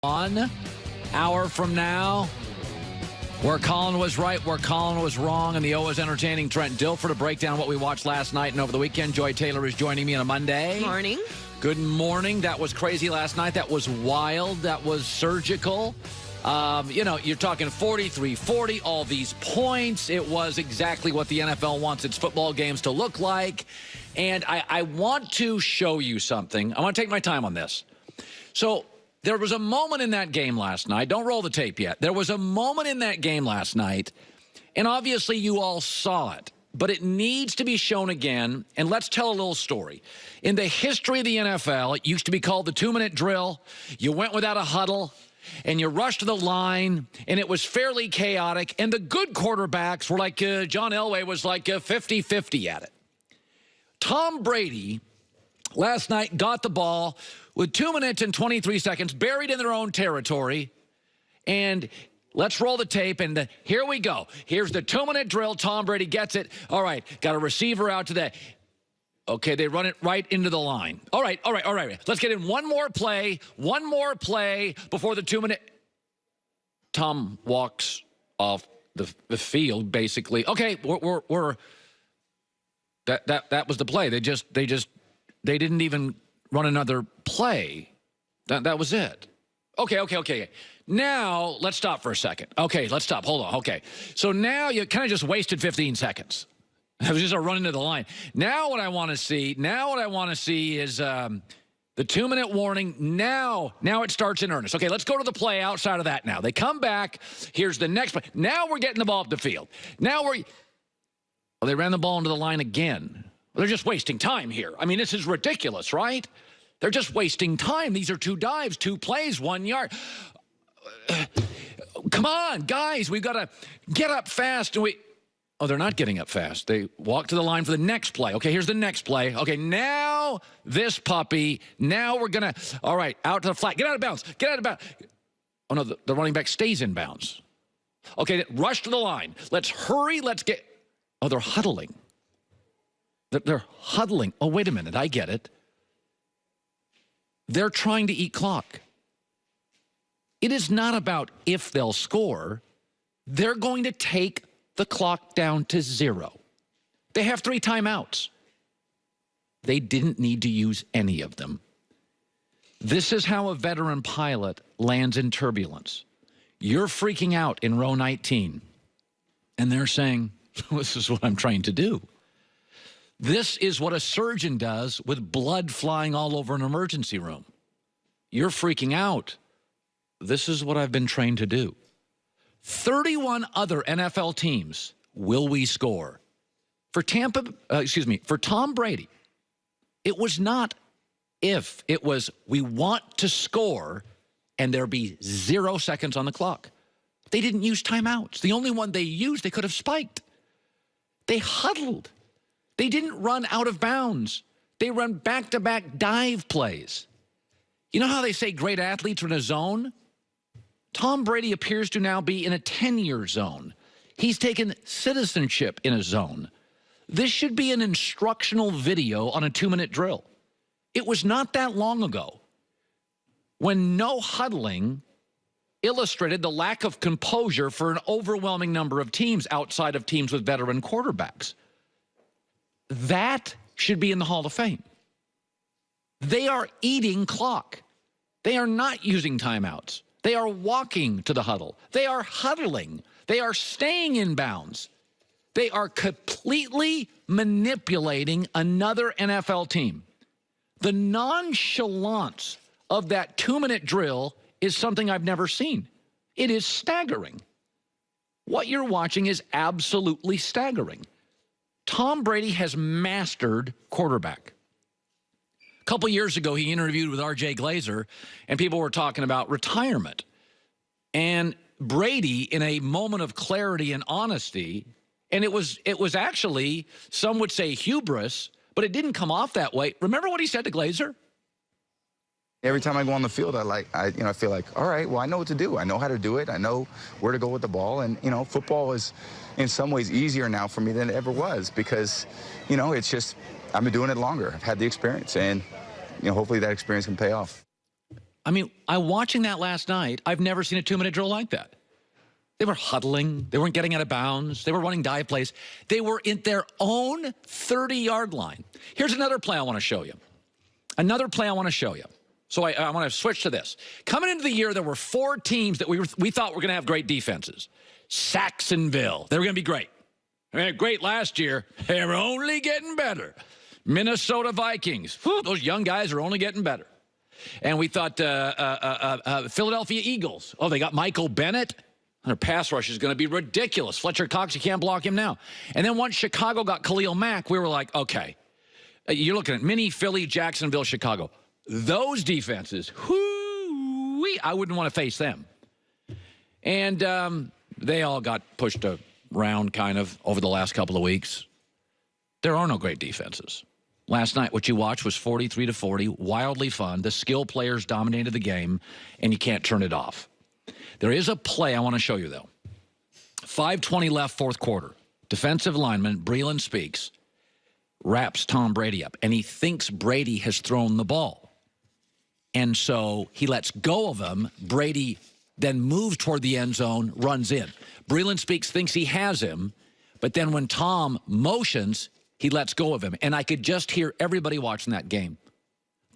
1 hour from now, where Colin was right, where Colin was wrong, and the always entertaining Trent Dilfer to break down what we watched last night and over the weekend. Joy Taylor is joining me on a Monday. Morning. Good morning. That was crazy last night. That was wild. That was surgical. You're talking 43-40, all these points. It was exactly what the NFL wants its football games to look like. And I want to show you something. I want to take my time on this. So there was a moment in that game last night. Don't roll the tape yet. There was a moment in that game last night, and obviously you all saw it, but it needs to be shown again, and let's tell a little story. In the history of the NFL, it used to be called the 2-minute drill. You went without a huddle, and you rushed to the line, and it was fairly chaotic, and the good quarterbacks were like, John Elway was like 50-50 at it. Tom Brady last night got the ball with 2 minutes and 23 seconds, buried in their own territory, and let's roll the tape, and here we go. Here's the 2-minute drill. Tom Brady gets it. All right, got a receiver out to that. Okay, they run it right into the line. All right. Let's get in one more play before the 2-minute. Tom walks off the field, basically. Okay, that was the play. They didn't even run another play. That was it. Okay. Now, let's stop for a second. Okay, let's stop. Hold on. Okay. So now you kind of just wasted 15 seconds. I was just running to the line. Now what I want to see is the 2-minute warning. Now it starts in earnest. Okay, let's go to the play outside of that now. They come back. Here's the next play. Now we're getting the ball up the field. They ran the ball into the line again. They're just wasting time here. I mean, this is ridiculous, right? They're just wasting time. These are 2 dives, 2 plays, 1 yard. Come on, guys. We've got to get up fast. Oh, they're not getting up fast. They walk to the line for the next play. Okay, here's the next play. Okay, now this puppy. Now we're going to, all right, out to the flat. Get out of bounds. Oh, no, the running back stays in bounds. Okay, rush to the line. Let's hurry. Let's get. Oh, they're huddling. They're huddling. Oh, wait a minute. I get it. They're trying to eat clock. It is not about if they'll score. They're going to take the clock down to 0. They have 3 timeouts. They didn't need to use any of them. This is how a veteran pilot lands in turbulence. You're freaking out in row 19, and they're saying, this is what I'm trying to do. This is what a surgeon does with blood flying all over an emergency room. You're freaking out. This is what I've been trained to do. 31 other NFL teams, will we score? For Tom Brady, it was not if, it was we want to score and there be 0 seconds on the clock. They didn't use timeouts. The only one they used, they could have spiked. They huddled. They didn't run out of bounds. They run back-to-back dive plays. You know how they say great athletes are in a zone? Tom Brady appears to now be in a 10-year zone. He's taken citizenship in a zone. This should be an instructional video on a 2-minute drill. It was not that long ago when no huddling illustrated the lack of composure for an overwhelming number of teams outside of teams with veteran quarterbacks. That should be in the Hall of Fame. They are eating clock. They are not using timeouts. They are walking to the huddle. They are huddling. They are staying in bounds. They are completely manipulating another NFL team. The nonchalance of that 2-minute drill is something I've never seen. It is staggering. What you're watching is absolutely staggering. Tom Brady has mastered quarterback. A couple years ago, he interviewed with R.J. Glazer, and people were talking about retirement. And Brady, in a moment of clarity and honesty, and it was actually, some would say hubris, but it didn't come off that way. Remember what he said to Glazer? Every time I go on the field, I feel like, all right, well, I know what to do. I know how to do it. I know where to go with the ball. And, football is in some ways easier now for me than it ever was because, it's just, I've been doing it longer. I've had the experience, and, hopefully that experience can pay off. I mean, watching that last night, I've never seen a 2-minute drill like that. They were huddling. They weren't getting out of bounds. They were running dive plays. They were in their own 30-yard line. Here's another play I want to show you. Another play I want to show you. So I want to switch to this. Coming into the year, there were 4 teams that we thought were going to have great defenses. Saxonville, they were going to be great. They were great last year. They were only getting better. Minnesota Vikings, whew, those young guys are only getting better. And we thought Philadelphia Eagles. Oh, they got Michael Bennett. Their pass rush is going to be ridiculous. Fletcher Cox, you can't block him now. And then once Chicago got Khalil Mack, we were like, okay, you're looking at mini Philly, Jacksonville, Chicago. Those defenses, I wouldn't want to face them. And they all got pushed around kind of over the last couple of weeks. There are no great defenses. Last night, what you watched was 43-40, wildly fun. The skill players dominated the game, and you can't turn it off. There is a play I want to show you, though. 5:20 left, fourth quarter. Defensive lineman Breeland Speaks wraps Tom Brady up, and he thinks Brady has thrown the ball. And so he lets go of him. Brady then moves toward the end zone, runs in. Breeland Speaks thinks he has him, but then when Tom motions, he lets go of him. And I could just hear everybody watching that game.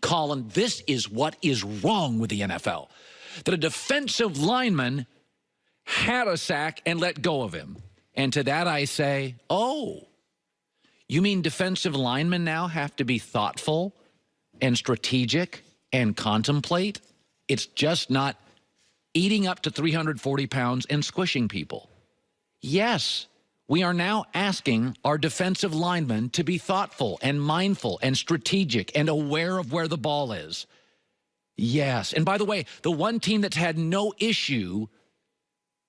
Colin, this is what is wrong with the NFL. That a defensive lineman had a sack and let go of him. And to that I say, oh, you mean defensive linemen now have to be thoughtful and strategic and contemplate? It's just not eating up to 340 pounds and squishing people. Yes, we are now asking our defensive linemen to be thoughtful and mindful and strategic and aware of where the ball is. Yes. And by the way, the one team that's had no issue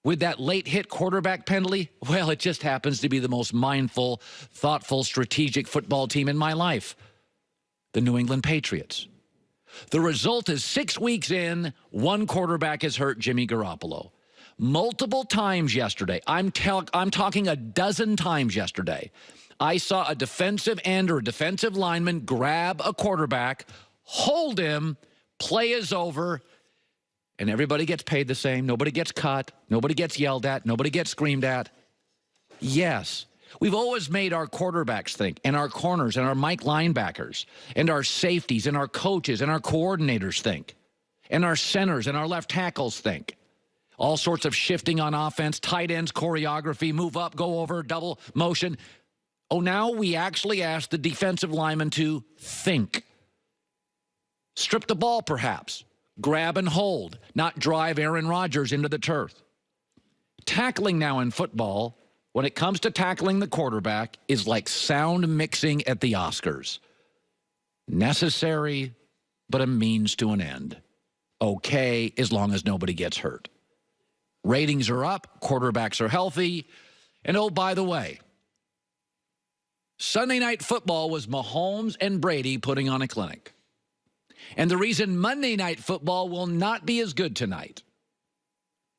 with that late hit quarterback penalty, well, it just happens to be the most mindful, thoughtful, strategic football team in my life, the New England Patriots. The result is 6 weeks in, one quarterback is hurt, Jimmy Garoppolo. Multiple times yesterday, I'm talking a dozen times yesterday, I saw a defensive end or a defensive lineman grab a quarterback, hold him, play is over, and everybody gets paid the same. Nobody gets cut. Nobody gets yelled at. Nobody gets screamed at. Yes, we've always made our quarterbacks think, and our corners, and our Mike linebackers, and our safeties, and our coaches, and our coordinators think, and our centers, and our left tackles think. All sorts of shifting on offense, tight ends, choreography, move up, go over, double motion. Oh, now we actually ask the defensive lineman to think. Strip the ball, perhaps. Grab and hold, not drive Aaron Rodgers into the turf. Tackling now in football, when it comes to tackling the quarterback, is like sound mixing at the Oscars. Necessary, but a means to an end. Okay, as long as nobody gets hurt. Ratings are up, quarterbacks are healthy, and oh, by the way, Sunday Night Football was Mahomes and Brady putting on a clinic. And the reason Monday Night Football will not be as good tonight,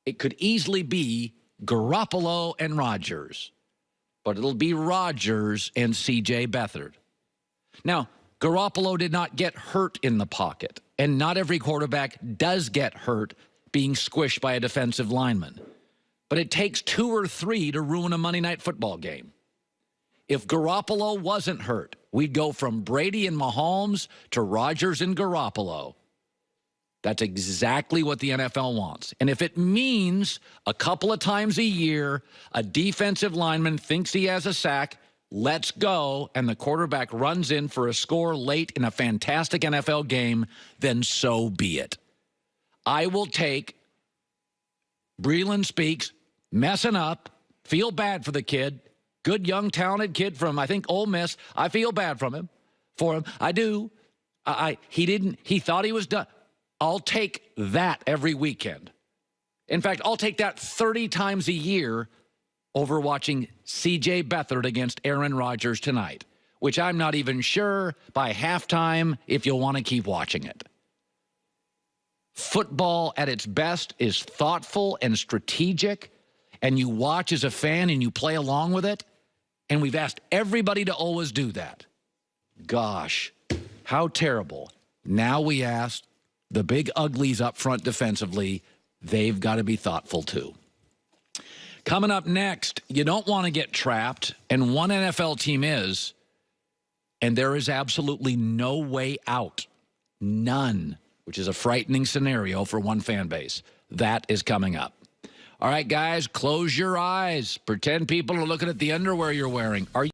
it could easily be Garoppolo and Rodgers, but it'll be Rodgers and C.J. Beathard. Now, Garoppolo did not get hurt in the pocket, and not every quarterback does get hurt being squished by a defensive lineman. But it takes 2 or 3 to ruin a Monday Night Football game. If Garoppolo wasn't hurt, we'd go from Brady and Mahomes to Rodgers and Garoppolo. That's exactly what the NFL wants. And if it means a couple of times a year, a defensive lineman thinks he has a sack, lets go, and the quarterback runs in for a score late in a fantastic NFL game, then so be it. I will take Breeland Speaks messing up, feel bad for the kid, good, young, talented kid from, I think, Ole Miss. I feel bad for him. I do. He thought he was done. I'll take that every weekend. In fact, I'll take that 30 times a year over watching C.J. Beathard against Aaron Rodgers tonight, which I'm not even sure by halftime if you'll want to keep watching it. Football at its best is thoughtful and strategic, and you watch as a fan and you play along with it, and we've asked everybody to always do that. Gosh, how terrible. Now we ask the big uglies up front defensively, they've got to be thoughtful too. Coming up next, you don't want to get trapped, and one NFL team is, and there is absolutely no way out. None, which is a frightening scenario for one fan base. That is coming up. All right, guys, close your eyes. Pretend people are looking at the underwear you're wearing. Are you